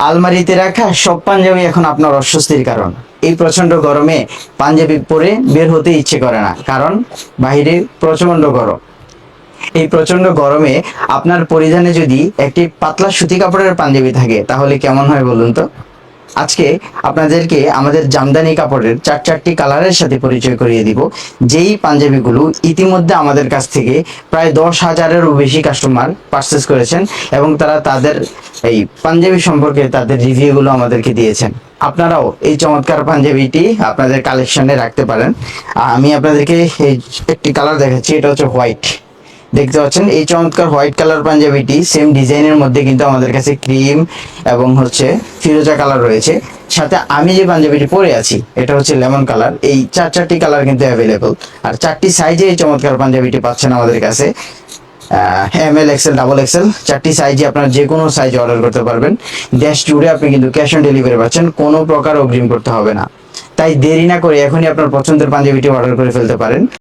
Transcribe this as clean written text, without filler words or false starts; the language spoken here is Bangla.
আলমারিতে রাখা সব পাঞ্জাবি এখন আপনার অস্বস্তির কারণ। এই প্রচন্ড গরমে পাঞ্জাবি পরে বের হতে ইচ্ছে করে না, কারণ বাইরে প্রচন্ড গরম। এই প্রচন্ড গরমে আপনার পরিধানে যদি একটি পাতলা সুতি কাপড়ের পাঞ্জাবি থাকে তাহলে কেমন হয় বলুন তো। আজকে আপনাদেরকে আমাদের জামদানি কাপড়ের চারটি কালারের সাথে পরিচয় করিয়ে দিব, যেই পাঞ্জাবিগুলো ইতিমধ্যে আমাদের কাছ থেকে প্রায় 10,000-এরও বেশি কাস্টমার পারচেস করেছেন এবং তারা তাদের এই পাঞ্জাবি সম্পর্কে তাদের রিভিউগুলো আমাদেরকে দিয়েছেন। আপনারাও এই চমৎকার পাঞ্জাবিটি আপনাদের কালেকশনে রাখতে পারেন। আমি আপনাদেরকে এই একটি কালার দেখাচ্ছি, এটা হচ্ছে হোয়াইট। দেখতে পাচ্ছেন এই চমৎকার হোয়াইট কালার পাঞ্জাবিটি সেম ডিজাইনের মধ্যে কিন্তু আমাদের কাছে ক্রিম এবং হচ্ছে ফিরোজা কালার রয়েছে। সাথে আমি যে পাঞ্জাবিটি পরে আছি এটা হচ্ছে লেমন কালার। এই চারটি কালার কিন্তু অ্যাভেলেবল, আর চারটি সাইজে এই চমৎকার পাঞ্জাবিটি পাচ্ছেন আমাদের কাছে। ML XL ডাবল XL চারটি সাইজে আপনার যে কোনো সাইজে অর্ডার করতে পারবেন। দেশ জুড়ে আপনি কিন্তু ক্যাশ অন ডেলিভারি পাচ্ছেন, কোনো প্রকার অগ্রিম করতে হবে না। তাই দেরি না করে এখনই আপনার পছন্দের পাঞ্জাবিটি অর্ডার করে ফেলতে পারেন।